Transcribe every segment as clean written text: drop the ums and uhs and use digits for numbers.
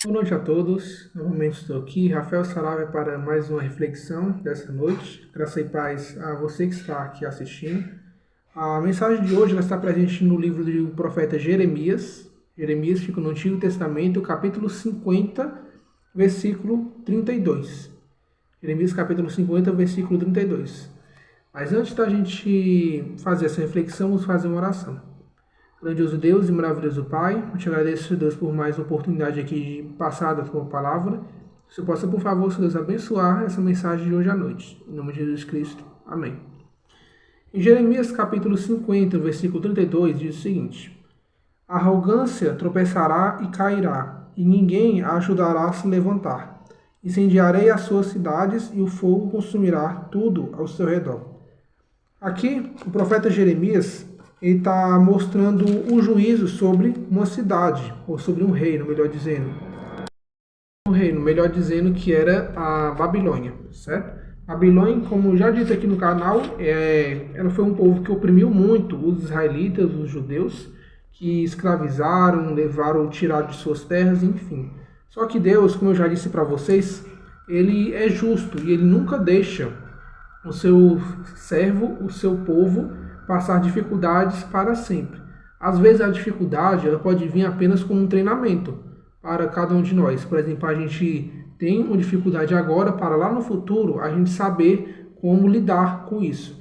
Boa noite a todos. Novamente estou aqui, Rafael Saravia, para mais uma reflexão dessa noite. Graça e paz a você que está aqui assistindo. A mensagem de hoje vai estar presente no livro do profeta Jeremias. Jeremias fica no Antigo Testamento, capítulo 50, versículo 32. Jeremias, capítulo 50, versículo 32. Mas antes da gente fazer essa reflexão, vamos fazer uma oração. Grandioso Deus e maravilhoso Pai, eu te agradeço, Deus, por mais uma oportunidade aqui de passar da tua palavra. Se eu possa, por favor, Deus, abençoar essa mensagem de hoje à noite. Em nome de Jesus Cristo. Amém. Em Jeremias capítulo 50, versículo 32, diz o seguinte: A arrogância tropeçará e cairá, e ninguém a ajudará a se levantar. Incendiarei as suas cidades, e o fogo consumirá tudo ao seu redor. Aqui, o profeta Jeremias ele está mostrando um juízo sobre uma cidade, ou sobre um reino, melhor dizendo. Um reino, melhor dizendo, que era a Babilônia, certo? Babilônia, como já dito aqui no canal, ela foi um povo que oprimiu muito os israelitas, os judeus, que escravizaram, levaram, tiraram de suas terras, enfim. Só que Deus, como eu já disse para vocês, ele é justo e ele nunca deixa o seu servo, o seu povo, passar dificuldades para sempre. Às vezes a dificuldade ela pode vir apenas como um treinamento para cada um de nós. Por exemplo, a gente tem uma dificuldade agora para lá no futuro a gente saber como lidar com isso.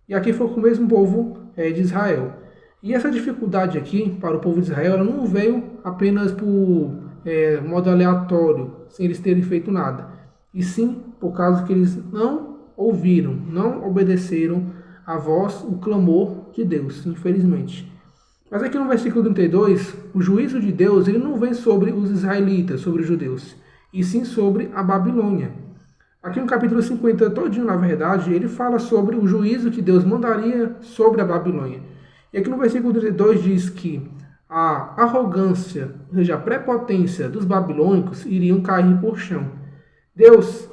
E aqui foi com o mesmo povo de Israel. E essa dificuldade aqui para o povo de Israel ela não veio apenas por modo aleatório, sem eles terem feito nada. E sim por causa que eles não ouviram, não obedeceram a voz, o clamor de Deus, infelizmente. Mas aqui no versículo 32, o juízo de Deus ele não vem sobre os israelitas, sobre os judeus, e sim sobre a Babilônia. Aqui no capítulo 50 todinho, na verdade, ele fala sobre o juízo que Deus mandaria sobre a Babilônia. E aqui no versículo 32 diz que a arrogância, ou seja, a prepotência dos babilônicos iriam cair por chão. Deus,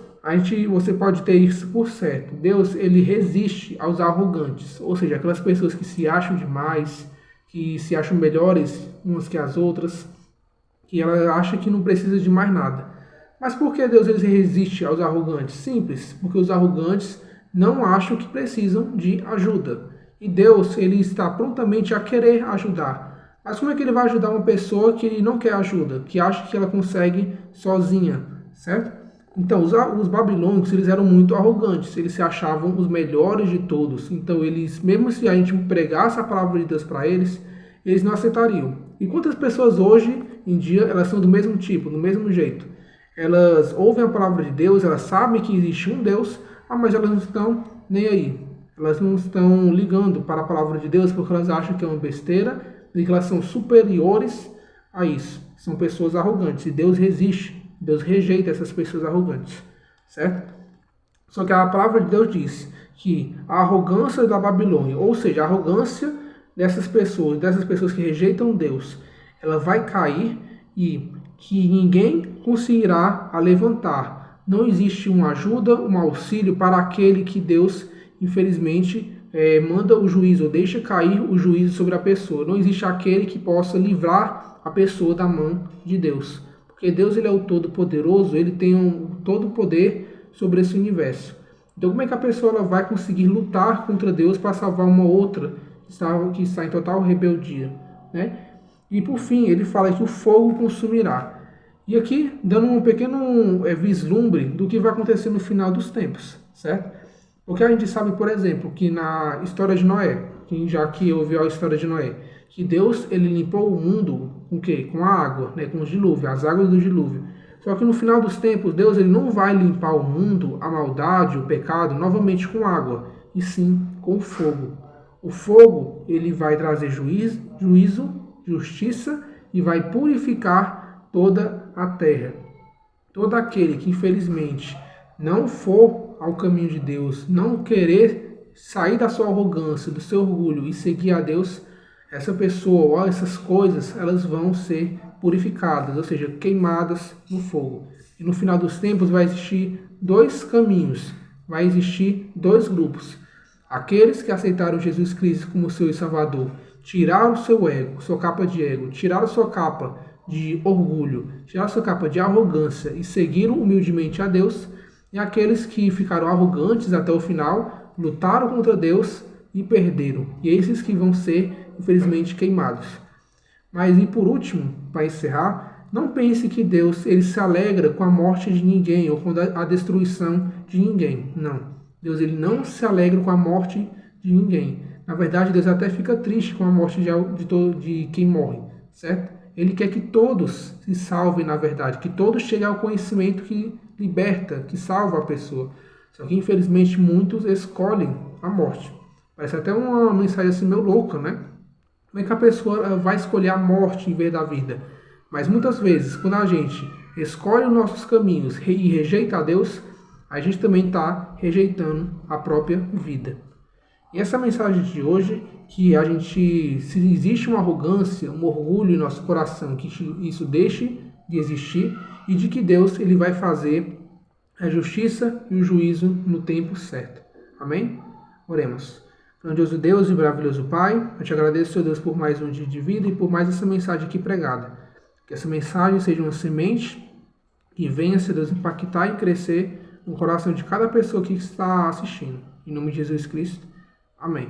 você pode ter isso por certo. Deus, ele resiste aos arrogantes, ou seja, aquelas pessoas que se acham demais, que se acham melhores umas que as outras, que ela acha que não precisa de mais nada. Mas por que Deus ele resiste aos arrogantes? Simples, porque os arrogantes não acham que precisam de ajuda. E Deus, ele está prontamente a querer ajudar. Mas como é que ele vai ajudar uma pessoa que não quer ajuda, que acha que ela consegue sozinha, certo? Então, os babilônicos, eles eram muito arrogantes, eles se achavam os melhores de todos. Então, eles, mesmo se a gente pregasse a palavra de Deus para eles, eles não aceitariam. E quantas pessoas hoje em dia, elas são do mesmo tipo, do mesmo jeito? Elas ouvem a palavra de Deus, elas sabem que existe um Deus, mas elas não estão nem aí. Elas não estão ligando para a palavra de Deus porque elas acham que é uma besteira e que elas são superiores a isso. São pessoas arrogantes e Deus resiste. Deus rejeita essas pessoas arrogantes, certo? Só que a palavra de Deus diz que a arrogância da Babilônia, ou seja, a arrogância dessas pessoas que rejeitam Deus, ela vai cair e que ninguém conseguirá a levantar. Não existe uma ajuda, um auxílio para aquele que Deus, infelizmente, manda o juízo, ou deixa cair o juízo sobre a pessoa. Não existe aquele que possa livrar a pessoa da mão de Deus. Porque Deus ele é o Todo-Poderoso, ele tem todo o poder sobre esse universo. Então como é que a pessoa ela vai conseguir lutar contra Deus para salvar uma outra que está em total rebeldia, né? E por fim, ele fala que o fogo consumirá. E aqui, dando um pequeno vislumbre do que vai acontecer no final dos tempos, certo? Porque a gente sabe, por exemplo, que na história de Noé, quem já que ouviu a história de Noé, que Deus ele limpou o mundo com o quê? Com a água, né? Com os dilúvios, as águas do dilúvio. Só que no final dos tempos, Deus ele não vai limpar o mundo, a maldade, o pecado, novamente com água, e sim com fogo. O fogo ele vai trazer juízo, justiça e vai purificar toda a terra. Todo aquele que infelizmente não for ao caminho de Deus, não querer sair da sua arrogância, do seu orgulho e seguir a Deus, essa pessoa ou essas coisas, elas vão ser purificadas, ou seja, queimadas no fogo. E no final dos tempos vai existir dois caminhos, vai existir dois grupos. Aqueles que aceitaram Jesus Cristo como seu Salvador, tiraram o seu ego, sua capa de ego, tiraram sua capa de orgulho, tirar sua capa de arrogância e seguiram humildemente a Deus, e aqueles que ficaram arrogantes até o final, lutaram contra Deus e perderam. E esses que vão ser, infelizmente, queimados. Mas, e por último, para encerrar, não pense que Deus ele se alegra com a morte de ninguém ou com a destruição de ninguém. Não. Deus ele não se alegra com a morte de ninguém. Na verdade, Deus até fica triste com a morte de quem morre, certo? Ele quer que todos se salvem, na verdade, que todos cheguem ao conhecimento que liberta, que salva a pessoa. Só que, infelizmente, muitos escolhem a morte. Parece até uma mensagem assim meio louca, né? Como é que a pessoa vai escolher a morte em vez da vida? Mas muitas vezes, quando a gente escolhe os nossos caminhos e rejeita a Deus, a gente também está rejeitando a própria vida. E essa mensagem de hoje, que a gente, se existe uma arrogância, um orgulho em nosso coração, que isso deixe de existir e de que Deus ele vai fazer a justiça e o juízo no tempo certo. Amém? Oremos. Grandioso Deus e maravilhoso Pai, eu te agradeço, Senhor Deus, por mais um dia de vida e por mais essa mensagem aqui pregada. Que essa mensagem seja uma semente que venha, Senhor Deus, impactar e crescer no coração de cada pessoa que está assistindo. Em nome de Jesus Cristo. Amém.